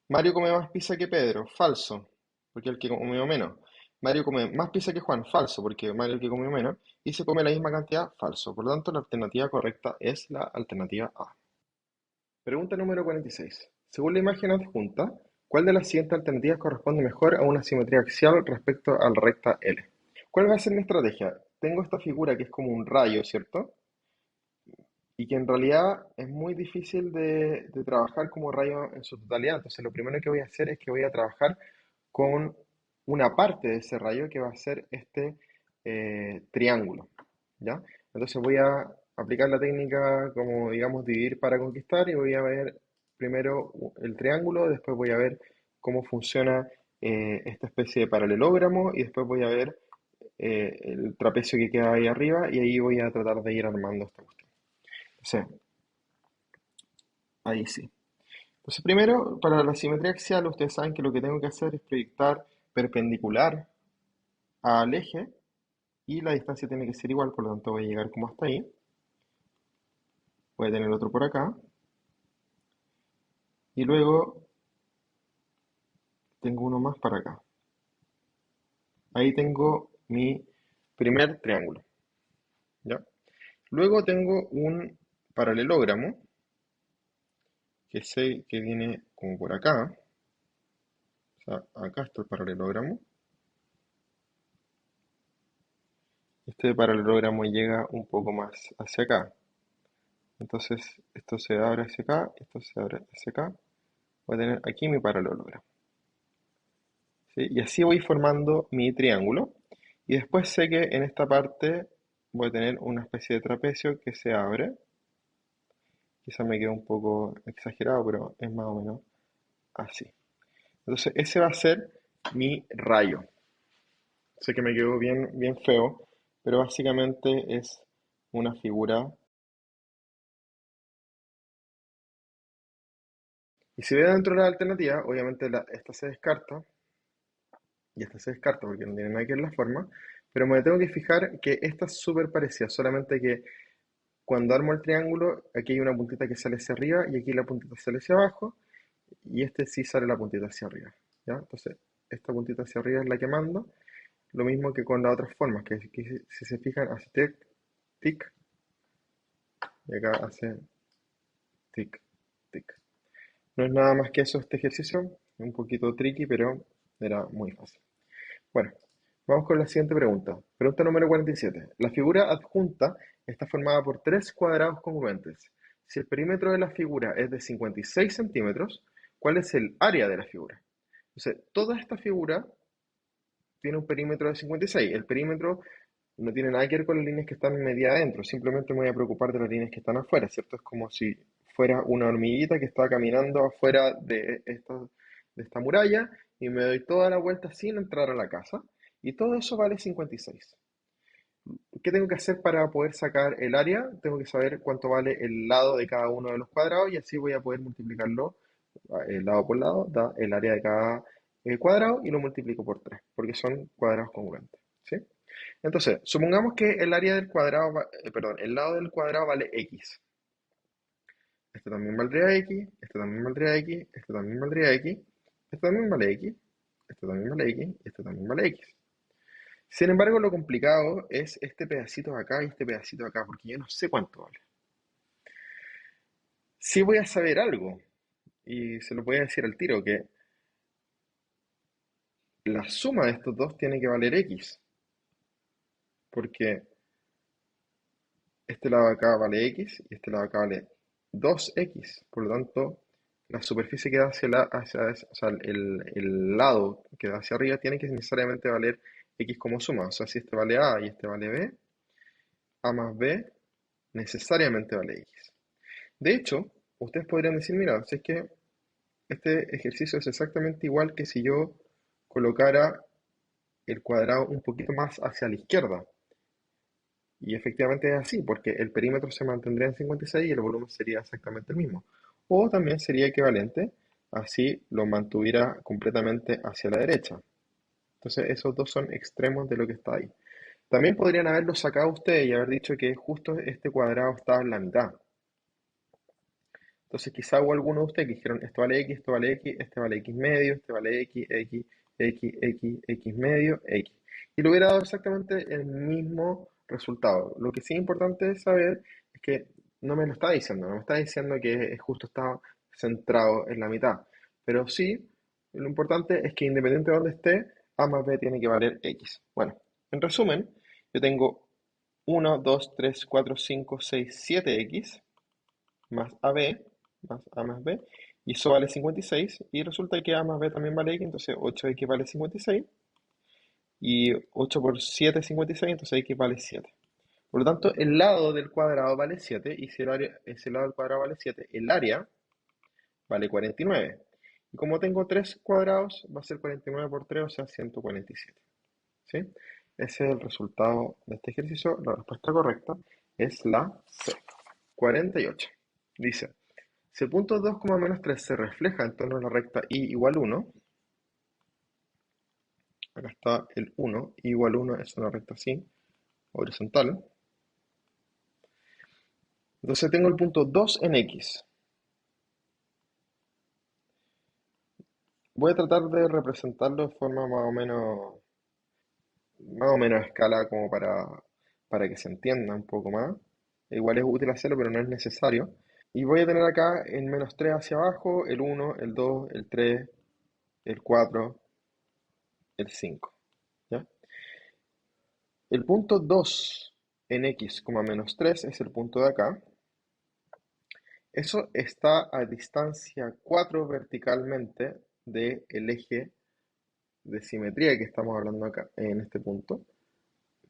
Mario come más pizza que Pedro, falso, porque es el que comió menos. Mario come más pizza que Juan, falso, porque Mario es el que comió menos. Y se come la misma cantidad, falso. Por lo tanto, la alternativa correcta es la alternativa A. Pregunta número 46. Según la imagen adjunta, ¿cuál de las siguientes alternativas corresponde mejor a una simetría axial respecto al recta L? ¿Cuál va a ser mi estrategia? Tengo esta figura que es como un rayo, ¿cierto? Y que en realidad es muy difícil de trabajar como rayo en su totalidad. Entonces, lo primero que voy a hacer es que voy a trabajar con una parte de ese rayo que va a ser este triángulo, ¿ya? Entonces voy a aplicar la técnica como, digamos, dividir para conquistar y voy a ver primero el triángulo, después voy a ver cómo funciona esta especie de paralelogramo y después voy a ver el trapecio que queda ahí arriba y ahí voy a tratar de ir armando esta cuestión. Entonces, ahí sí. Entonces, primero, para la simetría axial, ustedes saben que lo que tengo que hacer es proyectar perpendicular al eje y la distancia tiene que ser igual, por lo tanto voy a llegar como hasta ahí. Voy a tener otro por acá. Y luego tengo uno más para acá. Ahí tengo mi primer triángulo, ¿ya? Luego tengo un paralelogramo que sé que viene como por acá. O sea, acá está el paralelogramo. Este paralelogramo llega un poco más hacia acá. Entonces, esto se abre hacia acá, esto se abre hacia acá. Voy a tener aquí mi paralelogramo, ¿sí? Y así voy formando mi triángulo. Y después sé que en esta parte voy a tener una especie de trapecio que se abre. Quizá me quedó un poco exagerado, pero es más o menos así. Entonces, ese va a ser mi rayo. Sé que me quedó bien, bien feo, pero básicamente es una figura. Y si ve dentro de la alternativa, obviamente esta se descarta, y esta se descarta porque no tiene nada que ver la forma, pero me tengo que fijar que esta es súper parecida, solamente que cuando armo el triángulo, aquí hay una puntita que sale hacia arriba y aquí la puntita sale hacia abajo, y este sí sale la puntita hacia arriba, ¿ya? Entonces, esta puntita hacia arriba es la que mando, lo mismo que con las otras formas, que si se fijan, hace tic, tic, y acá hace tic, tic. No es nada más que eso este ejercicio, un poquito tricky, pero era muy fácil. Bueno, vamos con la siguiente pregunta. Pregunta número 47. La figura adjunta está formada por tres cuadrados congruentes. Si el perímetro de la figura es de 56 centímetros, ¿cuál es el área de la figura? Entonces, toda esta figura tiene un perímetro de 56. El perímetro no tiene nada que ver con las líneas que están media adentro, simplemente me voy a preocupar de las líneas que están afuera, ¿cierto? Es como si fuera una hormiguita que está caminando afuera de esta muralla y me doy toda la vuelta sin entrar a la casa y todo eso vale 56. ¿Qué tengo que hacer para poder sacar el área? Tengo que saber cuánto vale el lado de cada uno de los cuadrados y así voy a poder multiplicarlo lado por lado, da el área de cada cuadrado y lo multiplico por 3, porque son cuadrados congruentes, ¿sí? Entonces, supongamos que el área del cuadrado, perdón, el lado del cuadrado vale x. Este también valdría x, este también valdría x, este también valdría x, este también vale x, este también vale x, y este también vale x. Sin embargo, lo complicado es este pedacito de acá y este pedacito de acá, porque yo no sé cuánto vale. Sí voy a saber algo, y se lo voy a decir al tiro, que la suma de estos dos tiene que valer x, porque este lado de acá vale x y este lado de acá vale 2x. Por lo tanto, la superficie que da o sea, el lado que da hacia arriba tiene que necesariamente valer x como suma. O sea, si este vale a y este vale b, a más b necesariamente vale x. De hecho, ustedes podrían decir, mira, si es que este ejercicio es exactamente igual que si yo colocara el cuadrado un poquito más hacia la izquierda. Y efectivamente es así, porque el perímetro se mantendría en 56 y el volumen sería exactamente el mismo. O también sería equivalente, así lo mantuviera completamente hacia la derecha. Entonces esos dos son extremos de lo que está ahí. También podrían haberlo sacado ustedes y haber dicho que justo este cuadrado está en la mitad. Entonces quizá hubo algunos de ustedes que dijeron, esto vale x, esto vale x, este vale x medio, este vale x, x, x, x, x medio, x. Y le hubiera dado exactamente el mismo resultado. Lo que sí es importante saber es que no me lo está diciendo, no me está diciendo que justo está centrado en la mitad. Pero sí, lo importante es que independiente de dónde esté, a más b tiene que valer x. Bueno, en resumen, yo tengo 1, 2, 3, 4, 5, 6, 7x más AB más A más B, y eso vale 56, y resulta que A más B también vale X, entonces 8X vale 56, y 8 por 7 es 56, entonces X vale 7. Por lo tanto, el lado del cuadrado vale 7, y si ese lado del cuadrado vale 7, el área vale 49. Y como tengo 3 cuadrados, va a ser 49 por 3, o sea, 147. ¿Sí? Ese es el resultado de este ejercicio. La respuesta correcta es la C, 48. Dice, si el punto 2, menos 3 se refleja en torno a la recta y igual 1, acá está el 1, y igual 1 es una recta así, horizontal. Entonces tengo el punto 2 en X. Voy a tratar de representarlo de forma más o menos a escala como para que se entienda un poco más. Igual es útil hacerlo, pero no es necesario. Y voy a tener acá el menos 3 hacia abajo, el 1, el 2, el 3, el 4, el 5. ¿Ya? El punto 2 en x, menos 3 es el punto de acá. Eso está a distancia 4 verticalmente del eje de simetría que estamos hablando acá, en este punto,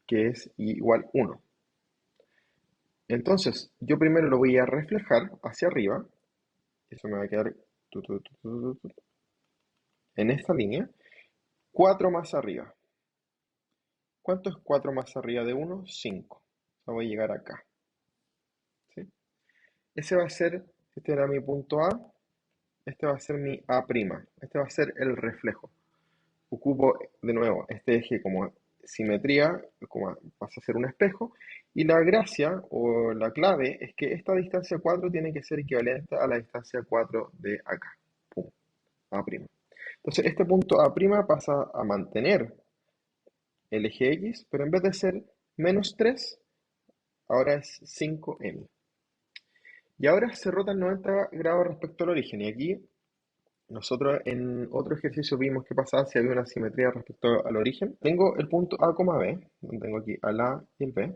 que es igual 1. Entonces, yo primero lo voy a reflejar hacia arriba. Eso me va a quedar en esta línea. 4 más arriba. ¿Cuánto es 4 más arriba de 1? 5. Voy a llegar acá. ¿Sí? Ese va a ser, este era mi punto A, este va a ser mi A', este va a ser el reflejo. Ocupo de nuevo este eje como simetría, como pasa a ser un espejo, y la gracia o la clave es que esta distancia 4 tiene que ser equivalente a la distancia 4 de acá. Pum, A'. Entonces este punto A' pasa a mantener el eje X, pero en vez de ser menos 3, ahora es 5m. Y ahora se rotan 90 grados respecto al origen. Y aquí nosotros en otro ejercicio vimos qué pasaba si había una simetría respecto al origen. Tengo el punto A, B, donde tengo aquí al A y el B.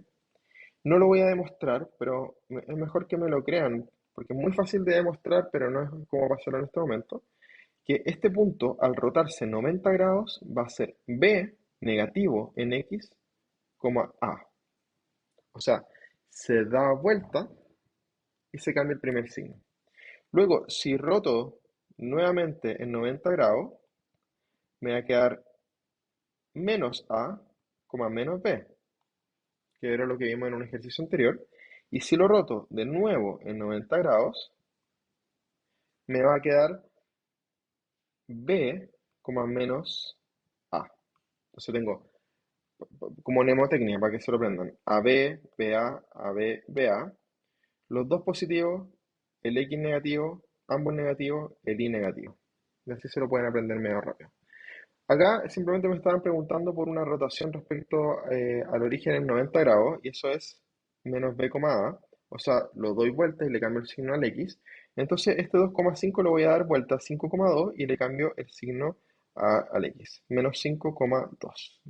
No lo voy a demostrar, pero es mejor que me lo crean, porque es muy fácil de demostrar, pero no es como pasarlo en este momento, que este punto, al rotarse 90 grados, va a ser B negativo en X, A. O sea, se da vuelta y se cambia el primer signo. Luego, si roto nuevamente en 90 grados, me va a quedar menos A, menos B, que era lo que vimos en un ejercicio anterior. Y si lo roto de nuevo en 90 grados, me va a quedar B, menos A. Entonces tengo como mnemotecnia para que se lo aprendan. AB, BA, AB, BA. Los dos positivos, el X negativo, ambos negativos, el Y negativo. Y así se lo pueden aprender medio rápido. Acá simplemente me estaban preguntando por una rotación respecto al origen en 90 grados, y eso es menos b, a, o sea, lo doy vuelta y le cambio el signo al x. Entonces este 2,5 lo voy a dar vuelta a 5,2 y le cambio el signo al x, menos 5,2.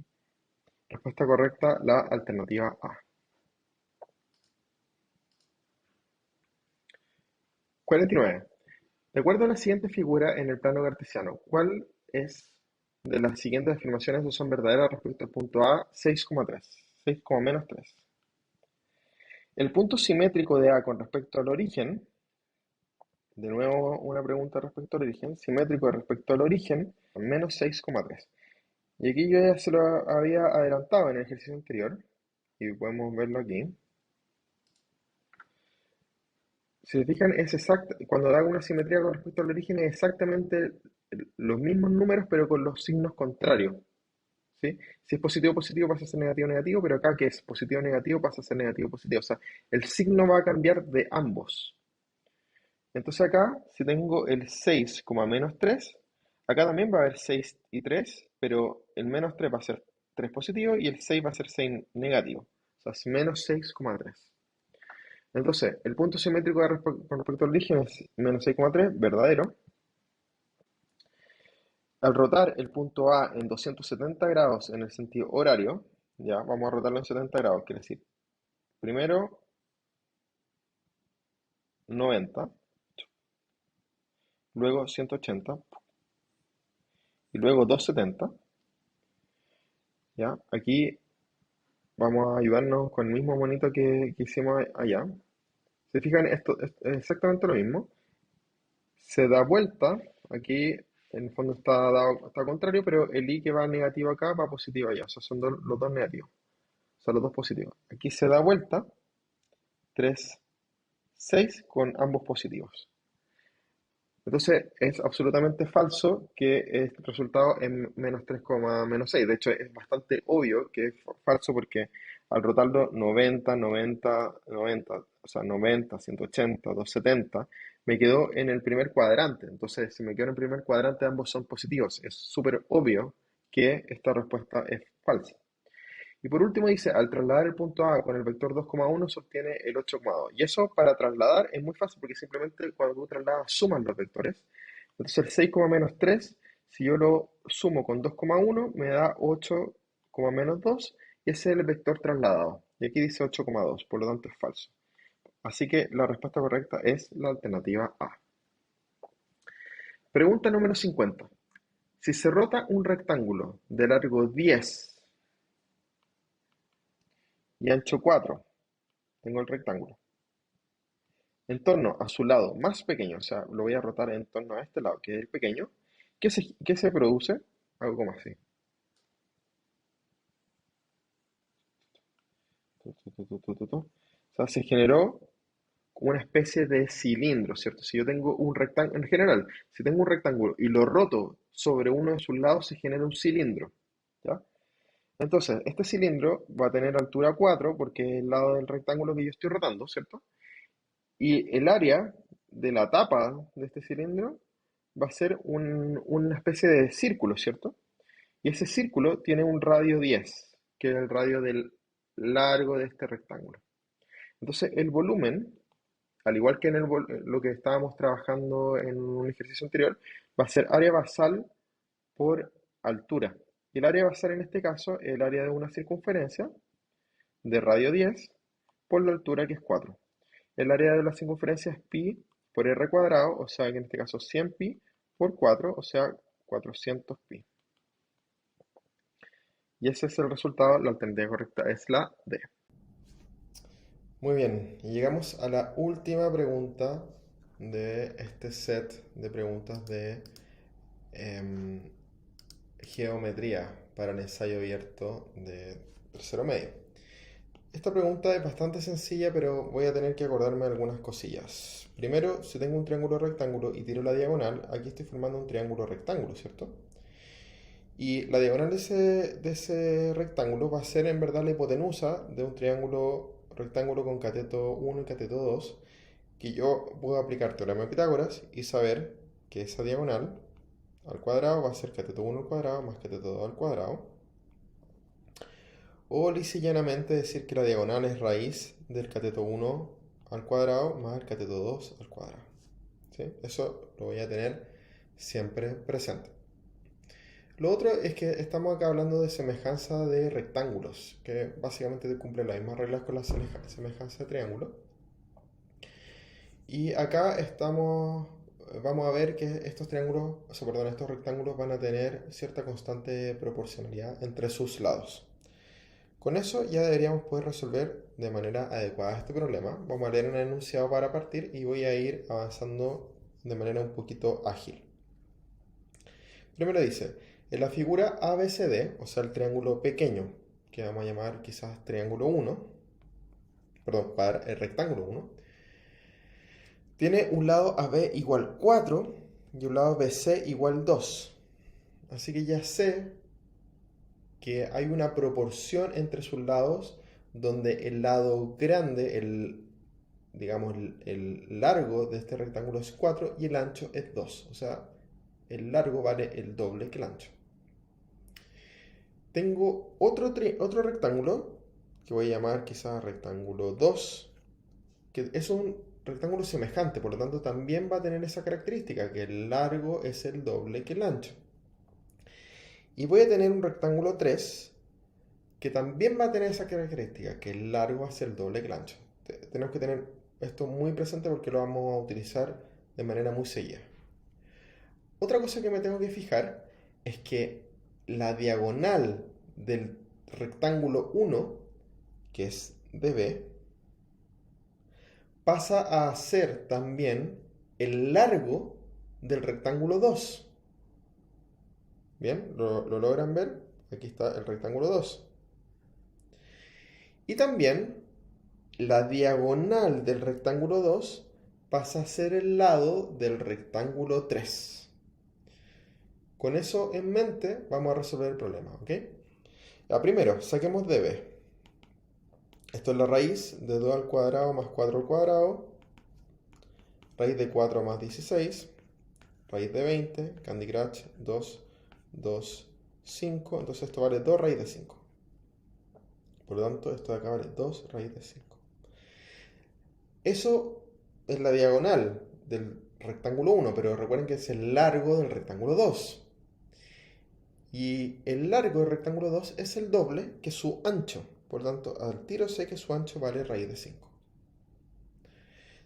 Respuesta correcta, la alternativa A. 49. De acuerdo a la siguiente figura en el plano cartesiano, ¿cuál es de las siguientes afirmaciones o son verdaderas respecto al punto A 6,3? 6, menos 3. El punto simétrico de A con respecto al origen, de nuevo una pregunta respecto al origen, simétrico respecto al origen, menos 6,3. Y aquí yo ya se lo había adelantado en el ejercicio anterior, y podemos verlo aquí. Si se fijan, es exacto, cuando hago una simetría con respecto al origen es exactamente los mismos números, pero con los signos contrarios. ¿Sí? Si es positivo positivo pasa a ser negativo negativo, pero acá que es positivo negativo pasa a ser negativo positivo. O sea, el signo va a cambiar de ambos. Entonces acá, si tengo el 6, menos 3, acá también va a haber 6 y 3, pero el menos 3 va a ser 3 positivo y el 6 va a ser 6 negativo. O sea, es menos 6,3. Entonces, el punto simétrico con respecto al origen es menos 6,3, verdadero. Al rotar el punto A en 270 grados en el sentido horario, ya vamos a rotarlo en 70 grados, quiere decir, primero 90, luego 180 y luego 270, ya, aquí vamos a ayudarnos con el mismo monito que hicimos allá. ¿Se fijan? Esto es exactamente lo mismo. Se da vuelta, aquí en el fondo está contrario, pero el i que va negativo acá va positivo allá, o sea, son los dos negativos, o sea, los dos positivos. Aquí se da vuelta, 3, 6 con ambos positivos. Entonces es absolutamente falso que este resultado es menos 3, menos 6. De hecho es bastante obvio que es falso porque al rotarlo 90, 90, 90, o sea 90, 180, 270, me quedó en el primer cuadrante. Entonces si me quedo en el primer cuadrante ambos son positivos. Es súper obvio que esta respuesta es falsa. Y por último dice, al trasladar el punto A con el vector 2,1 se obtiene el 8,2. Y eso para trasladar es muy fácil porque simplemente cuando tú trasladas suman los vectores. Entonces el 6, menos 3, si yo lo sumo con 2,1 me da 8, menos 2 y ese es el vector trasladado. Y aquí dice 8,2, por lo tanto es falso. Así que la respuesta correcta es la alternativa A. Pregunta número 50. Si se rota un rectángulo de largo 10 y ancho 4, tengo el rectángulo, en torno a su lado más pequeño, o sea, lo voy a rotar en torno a este lado, que es el pequeño, ¿qué se produce? Algo como así. O sea, se generó como una especie de cilindro, ¿cierto? Si yo tengo un rectángulo, en general, si tengo un rectángulo y lo roto sobre uno de sus lados, se genera un cilindro, ¿ya? Entonces, este cilindro va a tener altura 4 porque es el lado del rectángulo que yo estoy rotando, ¿cierto? Y el área de la tapa de este cilindro va a ser una especie de círculo, ¿cierto? Y ese círculo tiene un radio 10, que es el radio del largo de este rectángulo. Entonces, el volumen, al igual que en lo que estábamos trabajando en un ejercicio anterior, va a ser área basal por altura. Y el área basal en este caso es el área de una circunferencia de radio 10 por la altura que es 4. El área de la circunferencia es pi por r cuadrado, o sea que en este caso 100 pi por 4, o sea 400 pi. Y ese es el resultado, la alternativa correcta es la D. Muy bien, y llegamos a la última pregunta de este set de preguntas de em, geometría para el ensayo abierto de tercero medio. Esta pregunta es bastante sencilla, pero voy a tener que acordarme de algunas cosillas. Primero, si tengo un triángulo rectángulo y tiro la diagonal, aquí estoy formando un triángulo rectángulo, ¿cierto? Y la diagonal de ese rectángulo va a ser en verdad la hipotenusa de un rectángulo con cateto 1 y cateto 2, que yo puedo aplicar teorema de Pitágoras y saber que esa diagonal al cuadrado va a ser cateto 1 al cuadrado más cateto 2 al cuadrado. O lisa y llanamente decir que la diagonal es raíz del cateto 1 al cuadrado más el cateto 2 al cuadrado. ¿Sí? Eso lo voy a tener siempre presente. Lo otro es que estamos acá hablando de semejanza de rectángulos, que básicamente cumplen las mismas reglas con la semejanza de triángulos. Y acá vamos a ver que estos estos rectángulos van a tener cierta constante proporcionalidad entre sus lados. Con eso ya deberíamos poder resolver de manera adecuada este problema. Vamos a leer un enunciado para partir y voy a ir avanzando de manera un poquito ágil. Primero dice, en la figura ABCD, o sea el triángulo pequeño, que vamos a llamar quizás triángulo 1, perdón, el rectángulo 1, tiene un lado AB igual 4 y un lado BC igual 2. Así que ya sé que hay una proporción entre sus lados donde el lado grande, digamos, el largo de este rectángulo es 4 y el ancho es 2. O sea, el largo vale el doble que el ancho. Tengo otro rectángulo que voy a llamar quizás rectángulo 2, que es un rectángulo semejante, por lo tanto también va a tener esa característica, que el largo es el doble que el ancho. Y voy a tener un rectángulo 3 que también va a tener esa característica, que el largo va a ser el doble que el ancho. Tenemos que tener esto muy presente porque lo vamos a utilizar de manera muy seguida. Otra cosa que me tengo que fijar es que la diagonal del rectángulo 1, que es DB, pasa a ser también el largo del rectángulo 2. ¿Bien? ¿Lo logran ver? Aquí está el rectángulo 2. Y también la diagonal del rectángulo 2 pasa a ser el lado del rectángulo 3. Con eso en mente vamos a resolver el problema, ¿ok? Primero, saquemos db. Esto es la raíz de 2 al cuadrado más 4 al cuadrado, raíz de 4 más 16, raíz de 20, Candy Crush, 2, 2, 5, entonces esto vale 2 raíz de 5. Por lo tanto, esto de acá vale 2 raíz de 5. Eso es la diagonal del rectángulo 1, pero recuerden que es el largo del rectángulo 2. Y el largo del rectángulo 2 es el doble que su ancho. Por lo tanto, al tiro sé que su ancho vale raíz de 5.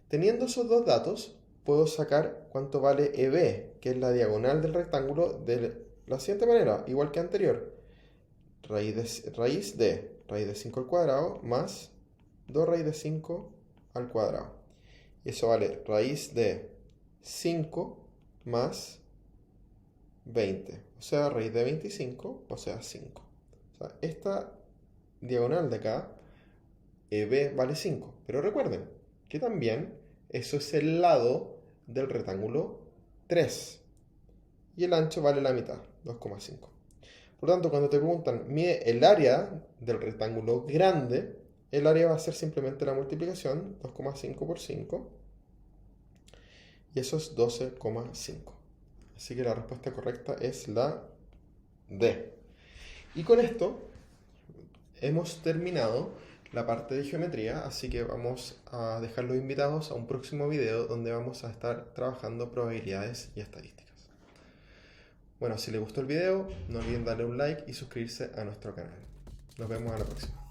Teniendo esos dos datos, puedo sacar cuánto vale EB, que es la diagonal del rectángulo, de la siguiente manera, igual que anterior. Raíz de 5 al cuadrado más 2 raíz de 5 al cuadrado. Y eso vale raíz de 5 más 20. O sea, raíz de 25, o sea, 5. O sea, esta diagonal de acá, EB vale 5. Pero recuerden que también eso es el lado del rectángulo 3. Y el ancho vale la mitad, 2,5. Por lo tanto, cuando te preguntan, mide el área del rectángulo grande, el área va a ser simplemente la multiplicación, 2,5 por 5. Y eso es 12,5. Así que la respuesta correcta es la D. Y con esto hemos terminado la parte de geometría, así que vamos a dejarlos invitados a un próximo video donde vamos a estar trabajando probabilidades y estadísticas. Bueno, si les gustó el video, no olviden darle un like y suscribirse a nuestro canal. Nos vemos a la próxima.